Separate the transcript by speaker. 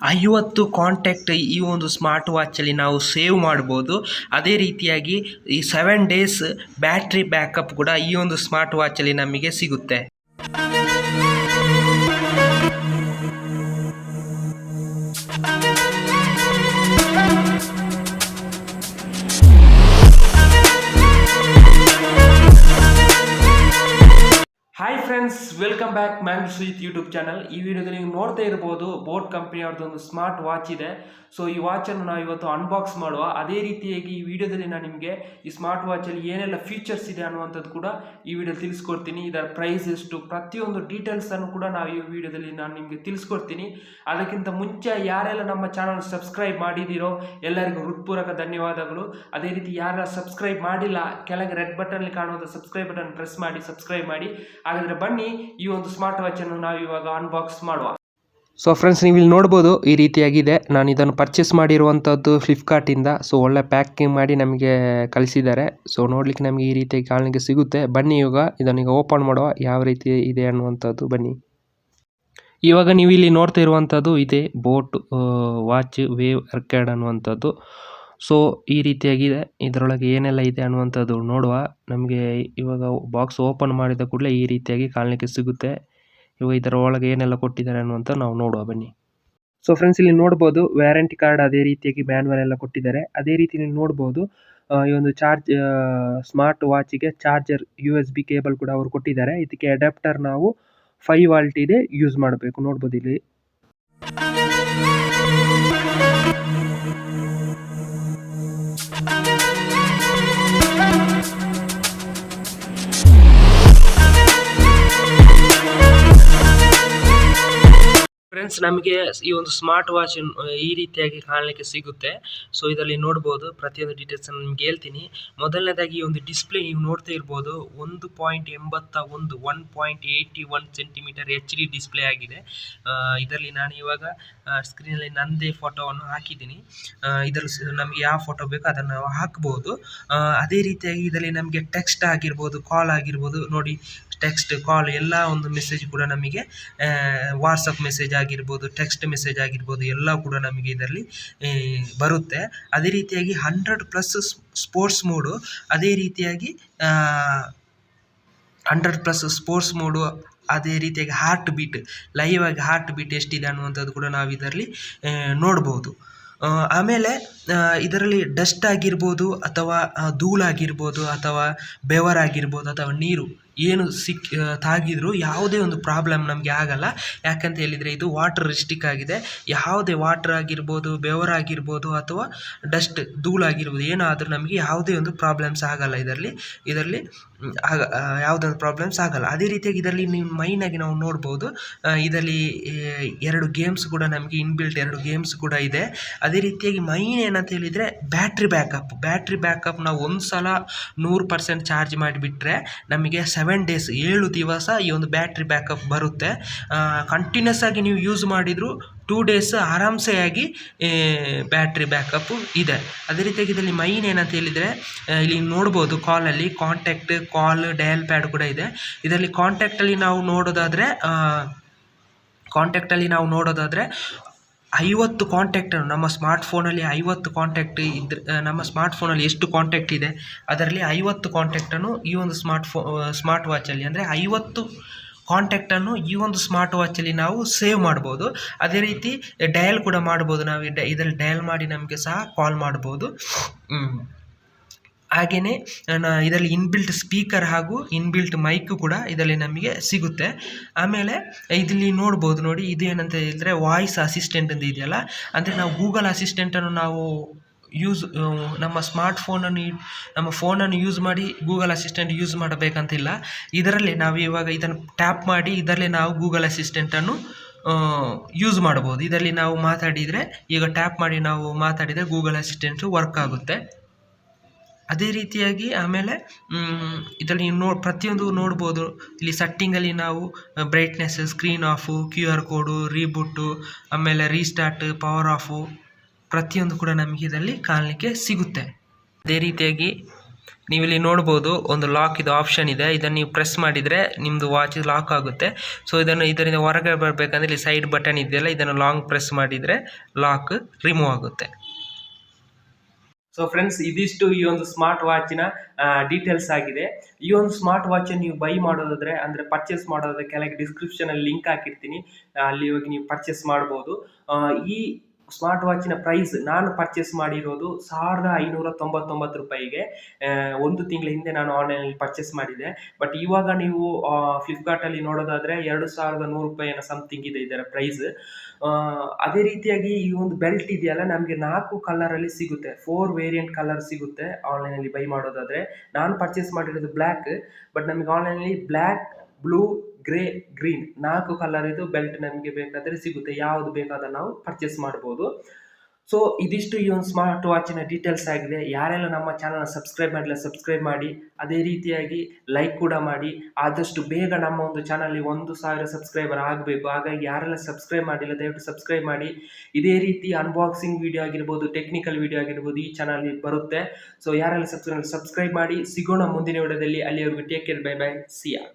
Speaker 1: 50 contact ಈ ಒಂದು smart ವಾಚಲ್ಲಿ ನಾವು ಸೇವ್ ಮಾಡ್ಬೋದು. ಅದೇ ರೀತಿಯಾಗಿ ಈ 7 ಡೇಸ್ ಬ್ಯಾಟ್ರಿ ಬ್ಯಾಕಪ್ ಕೂಡ ಈ ಒಂದು ಸ್ಮಾರ್ಟ್ ವಾಚಲ್ಲಿ ನಮಗೆ ಸಿಗುತ್ತೆ. Hi friends, welcome back ಮ್ಯಾಂಗಲೋರ್-ಸುಜಿತ್ YouTube channel. ಈ ವಿಡಿಯೋದಲ್ಲಿ ನೀವು ನೋಡ್ತಾ ಇರ್ಬೋದು ಬೋಟ್ ಕಂಪನಿ ಅವ್ರದ್ದು ಒಂದು ಸ್ಮಾರ್ಟ್ ವಾಚ್ ಇದೆ. ಸೊ ಈ ವಾಚನ್ನು ನಾವು ಇವತ್ತು ಅನ್ಬಾಕ್ಸ್ ಮಾಡುವ. ಅದೇ ರೀತಿಯಾಗಿ ಈ ವಿಡಿಯೋದಲ್ಲಿ ನಾನು ನಿಮಗೆ ಈ ಸ್ಮಾರ್ಟ್ ವಾಚಲ್ಲಿ ಏನೆಲ್ಲ ಫೀಚರ್ಸ್ ಇದೆ ಅನ್ನುವಂಥದ್ದು ಕೂಡ ಈ ವಿಡಿಯೋ ತಿಳಿಸ್ಕೊಡ್ತೀನಿ. ಇದರ ಪ್ರೈಸ್ ಎಷ್ಟು, ಪ್ರತಿಯೊಂದು ಡೀಟೇಲ್ಸನ್ನು ಕೂಡ ನಾವು ಈ ವಿಡಿಯೋದಲ್ಲಿ ನಾನು ನಿಮಗೆ ತಿಳಿಸ್ಕೊಡ್ತೀನಿ. ಅದಕ್ಕಿಂತ ಮುಂಚೆ ಯಾರೆಲ್ಲ ನಮ್ಮ ಚಾನಲ್ ಸಬ್ಸ್ಕ್ರೈಬ್ ಮಾಡಿದ್ದೀರೋ ಎಲ್ಲರಿಗೂ ಹೃತ್ಪೂರ್ವಕ ಧನ್ಯವಾದಗಳು. ಅದೇ ರೀತಿ ಯಾರೆಲ್ಲ ಸಬ್ಸ್ಕ್ರೈಬ್ ಮಾಡಿಲ್ಲ, ಕೆಳಗೆ ರೆಡ್ ಬಟನ್ಲಿ ಕಾಣುವಂಥ ಸಬ್ಸ್ಕ್ರೈಬ್ ಬಟನ್ ಪ್ರೆಸ್ ಮಾಡಿ ಸಬ್ಸ್ಕ್ರೈಬ್ ಮಾಡಿ. ಹಾಗಾದರೆ ಬನ್ನಿ ಈ ಒಂದು ಸ್ಮಾರ್ಟ್ ವಾಚನ್ನು ನಾವು ಇವಾಗ ಅನ್ಬಾಕ್ಸ್ ಮಾಡುವ.
Speaker 2: ಸೊ ಫ್ರೆಂಡ್ಸ್, ನೀವು ಇಲ್ಲಿ ನೋಡ್ಬೋದು ಈ ರೀತಿಯಾಗಿದೆ. ನಾನು ಇದನ್ನು ಪರ್ಚೇಸ್ ಮಾಡಿರುವಂಥದ್ದು ಫ್ಲಿಪ್ಕಾರ್ಟಿಂದ. ಸೊ ಒಳ್ಳೆ ಪ್ಯಾಕಿಂಗ್ ಮಾಡಿ ನಮಗೆ ಕಳಿಸಿದ್ದಾರೆ. ಸೊ ನೋಡಲಿಕ್ಕೆ ನಮಗೆ ಈ ರೀತಿಯಾಗಿ ಕಾಣಲಿಕ್ಕೆ ಸಿಗುತ್ತೆ. ಬನ್ನಿ ಇವಾಗ ಇದನ್ನೀಗ ಓಪನ್ ಮಾಡುವ, ಯಾವ ರೀತಿ ಇದೆ ಅನ್ನುವಂಥದ್ದು. ಬನ್ನಿ, ಇವಾಗ ನೀವು ಇಲ್ಲಿ ನೋಡ್ತಾ ಇರುವಂಥದ್ದು ಇದೆ ಬೋಟ್ ವಾಚ್ wavearcade ಅನ್ನುವಂಥದ್ದು. ಸೊ ಈ ರೀತಿಯಾಗಿದೆ. ಇದರೊಳಗೆ ಏನೆಲ್ಲ ಇದೆ ಅನ್ನುವಂಥದ್ದು ನೋಡುವ. ನಮಗೆ ಇವಾಗ ಬಾಕ್ಸ್ ಓಪನ್ ಮಾಡಿದ ಕೂಡಲೇ ಈ ರೀತಿಯಾಗಿ ಕಾಣಲಿಕ್ಕೆ ಸಿಗುತ್ತೆ. ಇವಾಗ ಇದರ ಒಳಗೆ ಏನೆಲ್ಲ ಕೊಟ್ಟಿದ್ದಾರೆ ಅನ್ನುವಂಥ ನಾವು ನೋಡುವ, ಬನ್ನಿ. ಸೊ ಫ್ರೆಂಡ್ಸ್, ಇಲ್ಲಿ ನೋಡ್ಬೋದು ವ್ಯಾರಂಟಿ ಕಾರ್ಡ್, ಅದೇ ರೀತಿಯಾಗಿ ಮ್ಯಾನ್ವಲ್ ಎಲ್ಲ ಕೊಟ್ಟಿದ್ದಾರೆ. ಅದೇ ರೀತಿ ನೀವು ನೋಡ್ಬೋದು ಈ ಒಂದು ಸ್ಮಾರ್ಟ್ ವಾಚಿಗೆ ಚಾರ್ಜರ್ USB ಕೇಬಲ್ ಕೂಡ ಅವರು ಕೊಟ್ಟಿದ್ದಾರೆ. ಇದಕ್ಕೆ ಅಡಾಪ್ಟರ್ ನಾವು 5 ವೋಲ್ಟ್ ಇದೆ ಯೂಸ್ ಮಾಡಬೇಕು. ನೋಡ್ಬೋದು ಇಲ್ಲಿ. ಫ್ರೆಂಡ್ಸ್, ನಮಗೆ ಈ ಒಂದು ಸ್ಮಾರ್ಟ್ ವಾಚ್ ಈ ರೀತಿಯಾಗಿ ಕಾಣಲಿಕ್ಕೆ ಸಿಗುತ್ತೆ. ಸೊ ಇದರಲ್ಲಿ ನೋಡ್ಬೋದು ಪ್ರತಿಯೊಂದು ಡೀಟೇಲ್ಸ್ ನಿಮ್ಗೆ ಹೇಳ್ತೀನಿ. ಮೊದಲನೇದಾಗಿ ಈ ಒಂದು ಡಿಸ್ಪ್ಲೇ ನೀವು ನೋಡ್ತಾ ಇರ್ಬೋದು 1.81 ಸೆಂಟಿಮೀಟರ್ HD ಡಿಸ್ಪ್ಲೇ ಆಗಿದೆ. ಇದರಲ್ಲಿ ನಾನು ಇವಾಗ ಸ್ಕ್ರೀನಲ್ಲಿ ನಂದೇ ಫೋಟೋವನ್ನು ಹಾಕಿದ್ದೀನಿ. ಇದರಲ್ಲಿ ನಮಗೆ ಯಾವ ಫೋಟೋ ಬೇಕೋ ಅದನ್ನು ನಾವು ಹಾಕ್ಬೋದು. ಅದೇ ರೀತಿಯಾಗಿ ಇದರಲ್ಲಿ ನಮಗೆ ಟೆಕ್ಸ್ಟ್ ಆಗಿರ್ಬೋದು, ಕಾಲ್ ಆಗಿರ್ಬೋದು, ನೋಡಿ ಟೆಕ್ಸ್ಟ್, ಕಾಲ್ ಎಲ್ಲ ಒಂದು ಮೆಸೇಜ್ ಕೂಡ ನಮಗೆ ವಾಟ್ಸಪ್ ಮೆಸೇಜ್ ಆಗಿರ್ಬೋದು, ಟೆಕ್ಸ್ಟ್ ಮೆಸೇಜ್ ಆಗಿರ್ಬೋದು, ಎಲ್ಲ ಕೂಡ ನಮಗೆ ಇದರಲ್ಲಿ ಬರುತ್ತೆ. ಅದೇ ರೀತಿಯಾಗಿ 100+ ಸ್ಪೋರ್ಟ್ಸ್ ಮೋಡು, ಅದೇ ರೀತಿಯಾಗಿ 100+ ಸ್ಪೋರ್ಟ್ಸ್ ಮೋಡು, ಅದೇ ರೀತಿಯಾಗಿ ಹಾರ್ಟ್ ಬೀಟ್, ಲೈವ್ ಆಗಿ ಹಾರ್ಟ್ ಬೀಟ್ ಎಷ್ಟಿದೆ ಅನ್ನುವಂಥದ್ದು ಕೂಡ ನಾವು ಇದರಲ್ಲಿ ನೋಡ್ಬೋದು. ಆಮೇಲೆ ಇದರಲ್ಲಿ ಡಸ್ಟ್ ಆಗಿರ್ಬೋದು, ಅಥವಾ ಧೂಳಾಗಿರ್ಬೋದು, ಅಥವಾ ಬೆವರಾಗಿರ್ಬೋದು, ಅಥವಾ ನೀರು ಏನು ತಾಗಿದ್ರು ಯಾವುದೇ ಒಂದು ಪ್ರಾಬ್ಲಮ್ ನಮಗೆ ಆಗಲ್ಲ. ಯಾಕಂತ ಹೇಳಿದರೆ ಇದು ವಾಟರ್ ರಿಸ್ಟಿಕ್ ಆಗಿದೆ. ಯಾವುದೇ ವಾಟರ್ ಆಗಿರ್ಬೋದು, ಬೆವರಾಗಿರ್ಬೋದು, ಅಥವಾ ಡಸ್ಟ್ ಧೂಳಾಗಿರ್ಬೋದು, ಏನಾದರೂ ನಮಗೆ ಯಾವುದೇ ಒಂದು ಪ್ರಾಬ್ಲಮ್ಸ್ ಆಗಲ್ಲ. ಇದರಲ್ಲಿ ಯಾವುದೊಂದು ಪ್ರಾಬ್ಲಮ್ಸ್ ಆಗಲ್ಲ. ಅದೇ ರೀತಿಯಾಗಿ ಇದರಲ್ಲಿ ನೀವು ಮೈನಾಗಿ ನಾವು ನೋಡ್ಬೋದು, ಇದರಲ್ಲಿ 2 ಗೇಮ್ಸ್ ಕೂಡ ನಮಗೆ ಇನ್ಬಿಲ್ಟ್ 2 ಗೇಮ್ಸ್ ಕೂಡ ಇದೆ. ಅದೇ ರೀತಿಯಾಗಿ ಮೈನ್ ಏನಂತ ಹೇಳಿದರೆ ಬ್ಯಾಟ್ರಿ ಬ್ಯಾಕಪ್ ನಾವು ಒಂದು ಸಲ 100% ಚಾರ್ಜ್ ಮಾಡಿಬಿಟ್ರೆ ನಮಗೆ 7 ಡೇಸ್ 7 ದಿವಸ ಈ ಒಂದು ಬ್ಯಾಟ್ರಿ ಬ್ಯಾಕಪ್ ಬರುತ್ತೆ. ಕಂಟಿನ್ಯೂಸ್ ಆಗಿ ನೀವು ಯೂಸ್ ಮಾಡಿದರೂ 2 ಡೇಸ್ ಆರಾಮ್ಸೆ ಆಗಿ ಬ್ಯಾಟ್ರಿ ಬ್ಯಾಕಪ್ ಇದೆ. ಅದೇ ರೀತಿಯಾಗಿ ಇದರಲ್ಲಿ ಮೈನ್ ಏನಂತ ಹೇಳಿದರೆ ಇಲ್ಲಿ ನೋಡ್ಬೋದು ಕಾಲಲ್ಲಿ ಕಾಲ್ ಡಯಲ್ ಪ್ಯಾಡ್ ಕೂಡ ಇದೆ. ಇದರಲ್ಲಿ ಕಾಂಟ್ಯಾಕ್ಟಲ್ಲಿ ನಾವು ನೋಡೋದಾದರೆ 50 ಕಾಂಟ್ಯಾಕ್ಟನ್ನು ನಮ್ಮ ಸ್ಮಾರ್ಟ್ಫೋನಲ್ಲಿ 50 ಕಾಂಟ್ಯಾಕ್ಟ್ ಇದ್ದರೆ, ನಮ್ಮ ಸ್ಮಾರ್ಟ್ಫೋನಲ್ಲಿ ಎಷ್ಟು ಕಾಂಟ್ಯಾಕ್ಟ್ ಇದೆ ಅದರಲ್ಲಿ 50 ಕಾಂಟ್ಯಾಕ್ಟನ್ನು ಈ ಒಂದು ಸ್ಮಾರ್ಟ್ ವಾಚಲ್ಲಿ, ಅಂದರೆ 50 ಕಾಂಟ್ಯಾಕ್ಟನ್ನು ಈ ಒಂದು ಸ್ಮಾರ್ಟ್ ವಾಚಲ್ಲಿ ನಾವು ಸೇವ್ ಮಾಡ್ಬೋದು. ಅದೇ ರೀತಿ ಡಯಲ್ ಕೂಡ ಮಾಡ್ಬೋದು. ನಾವು ಇದರಲ್ಲಿ ಡಯಲ್ ಮಾಡಿ ನಮಗೆ ಸಹ ಕಾಲ್ ಮಾಡ್ಬೋದು. ಹಾಗೆಯೇ ಇದರಲ್ಲಿ ಇನ್ಬಿಲ್ಟ್ ಸ್ಪೀಕರ್ ಹಾಗೂ ಇನ್ಬಿಲ್ಟ್ ಮೈಕ್ ಕೂಡ ಇದರಲ್ಲಿ ನಮಗೆ ಸಿಗುತ್ತೆ. ಆಮೇಲೆ ಇದರಲ್ಲಿ ನೋಡ್ಬೋದು, ನೋಡಿ ಇದು ಏನಂತ ಹೇಳಿದರೆ ವಾಯ್ಸ್ ಅಸಿಸ್ಟೆಂಟ್ ಅಂತ ಇದೆಯಲ್ಲ, ಅಂದರೆ ನಾವು ಗೂಗಲ್ ಅಸಿಸ್ಟೆಂಟನ್ನು ನಾವು ನಮ್ಮ ಫೋನನ್ನು ಯೂಸ್ ಮಾಡಿ ಗೂಗಲ್ ಅಸಿಸ್ಟೆಂಟ್ ಯೂಸ್ ಮಾಡಬೇಕಂತಿಲ್ಲ. ಇದರಲ್ಲಿ ನಾವು ಇವಾಗ ಇದನ್ನು ಟ್ಯಾಪ್ ಮಾಡಿ ಇದರಲ್ಲಿ ನಾವು ಗೂಗಲ್ ಅಸಿಸ್ಟೆಂಟನ್ನು ಯೂಸ್ ಮಾಡ್ಬೋದು. ಇದರಲ್ಲಿ ನಾವು ಮಾತಾಡಿದರೆ, ಈಗ ಟ್ಯಾಪ್ ಮಾಡಿ ನಾವು ಮಾತಾಡಿದರೆ ಗೂಗಲ್ ಅಸಿಸ್ಟೆಂಟು ವರ್ಕ್ ಆಗುತ್ತೆ. ಅದೇ ರೀತಿಯಾಗಿ ಆಮೇಲೆ ಇದರಲ್ಲಿ ಪ್ರತಿಯೊಂದು ನೋಡ್ಬೋದು. ಇಲ್ಲಿ ಸೆಟ್ಟಿಂಗಲ್ಲಿ ನಾವು ಬ್ರೈಟ್ನೆಸ್, ಸ್ಕ್ರೀನ್ ಆಫು, QR ಕೋಡು, ರೀಬೂಟು, ಆಮೇಲೆ ರೀಸ್ಟಾರ್ಟ್, ಪವರ್ ಆಫು, ಪ್ರತಿಯೊಂದು ಕೂಡ ನಮಗೆ ಇದರಲ್ಲಿ ಕಾಣಲಿಕ್ಕೆ ಸಿಗುತ್ತೆ. ಅದೇ ರೀತಿಯಾಗಿ ನೀವಿಲ್ಲಿ ನೋಡ್ಬೋದು ಒಂದು ಲಾಕ್ ಇದು ಆಪ್ಷನ್ ಇದೆ, ಇದನ್ನು ನೀವು ಪ್ರೆಸ್ ಮಾಡಿದರೆ ನಿಮ್ಮದು ವಾಚ್ ಲಾಕ್ ಆಗುತ್ತೆ. ಸೊ ಇದರಿಂದ ಹೊರಗೆ ಬರಬೇಕಂದ್ರೆ ಇಲ್ಲಿ ಸೈಡ್ ಬಟನ್ ಇದೆಯಲ್ಲ, ಇದನ್ನು ಲಾಂಗ್ ಪ್ರೆಸ್ ಮಾಡಿದರೆ ಲಾಕ್ ರಿಮೂವ್ ಆಗುತ್ತೆ.
Speaker 1: ಸೊ ಫ್ರೆಂಡ್ಸ್, ಇದಿಷ್ಟು ಈ ಒಂದು ಸ್ಮಾರ್ಟ್ ವಾಚಿನ ಡೀಟೇಲ್ಸ್ ಆಗಿದೆ. ಈ ಒಂದು ಸ್ಮಾರ್ಟ್ ವಾಚ್ ನೀವು ಬೈ ಮಾಡೋದಾದ್ರೆ ಅಂದರೆ ಪರ್ಚೇಸ್ ಮಾಡೋದಾದ್ರೆ ಕೆಳಗೆ ಡಿಸ್ಕ್ರಿಪ್ಷನಲ್ಲಿ ಲಿಂಕ್ ಹಾಕಿರ್ತೀನಿ, ಅಲ್ಲಿ ಹೋಗಿ ನೀವು ಪರ್ಚೇಸ್ ಮಾಡ್ಬೋದು. ಈ ಸ್ಮಾರ್ಟ್ ವಾಚಿನ ಪ್ರೈಸ್ ನಾನು ಪರ್ಚೇಸ್ ಮಾಡಿರೋದು 1599 ರೂಪಾಯಿಗೆ. ಒಂದು ತಿಂಗಳ ಹಿಂದೆ ನಾನು ಆನ್ಲೈನಲ್ಲಿ ಪರ್ಚೇಸ್ ಮಾಡಿದೆ. ಬಟ್ ಇವಾಗ ನೀವು ಫ್ಲಿಪ್ಕಾರ್ಟಲ್ಲಿ ನೋಡೋದಾದರೆ 2100 ರೂಪಾಯಿನ ಸಮಥಿಂಗ್ ಇದೆ ಇದರ ಪ್ರೈಸ್. ಅದೇ ರೀತಿಯಾಗಿ ಈ ಒಂದು ಬೆಲ್ಟ್ ಇದೆಯಲ್ಲ, ನಮಗೆ 4 ಕಲರಲ್ಲಿ ಸಿಗುತ್ತೆ, 4 ವೇರಿಯಂಟ್ ಕಲರ್ ಸಿಗುತ್ತೆ ಆನ್ಲೈನಲ್ಲಿ ಬೈ ಮಾಡೋದಾದರೆ. ನಾನು ಪರ್ಚೇಸ್ ಮಾಡಿರೋದು ಬ್ಲ್ಯಾಕ್, ಬಟ್ ನಮಗೆ ಆನ್ಲೈನಲ್ಲಿ black, blue, grey, green 4 colour ಇದು ಬೆಲ್ಟ್ ನಮಗೆ ಬೇಕಾದರೆ ಸಿಗುತ್ತೆ. ಯಾವುದು ಬೇಕಾದ ನಾವು ಪರ್ಚೇಸ್ ಮಾಡ್ಬೋದು. ಸೊ ಇದಿಷ್ಟು ಈ ಒಂದು ಸ್ಮಾರ್ಟ್ ವಾಚಿನ ಡೀಟೇಲ್ಸ್ ಆಗಿದೆ. ಯಾರೆಲ್ಲ ನಮ್ಮ ಚಾನಲ್ನ ಸಬ್ಸ್ಕ್ರೈಬ್ ಮಾಡಿಲ್ಲ ಸಬ್ಸ್ಕ್ರೈಬ್ ಮಾಡಿ, ಅದೇ ರೀತಿಯಾಗಿ ಲೈಕ್ ಕೂಡ ಮಾಡಿ. ಆದಷ್ಟು ಬೇಗ ನಮ್ಮ ಒಂದು ಚಾನಲ್ಗೆ 1000 ಸಬ್ಸ್ಕ್ರೈಬರ್ ಆಗಬೇಕು. ಹಾಗಾಗಿ ಯಾರೆಲ್ಲ ಸಬ್ಸ್ಕ್ರೈಬ್ ಮಾಡಿಲ್ಲ ದಯವಿಟ್ಟು ಸಬ್ಸ್ಕ್ರೈಬ್ ಮಾಡಿ. ಇದೇ ರೀತಿ ಅನ್ಬಾಕ್ಸಿಂಗ್ ವಿಡಿಯೋ ಆಗಿರ್ಬೋದು, ಟೆಕ್ನಿಕಲ್ ವಿಡಿಯೋ ಆಗಿರ್ಬೋದು ಈ ಚಾನಲ್ಗೆ ಬರುತ್ತೆ. ಸೊ ಯಾರೆಲ್ಲ ಸಬ್ಸ್ಕ್ರೈಬ್ ಮಾಡಿ. ಸಿಗೋಣ ಮುಂದಿನ ವಿಡಿಯೋದಲ್ಲಿ. ಅಲ್ಲಿವರೆಗೂ take care, bye bye, see ಯಾ.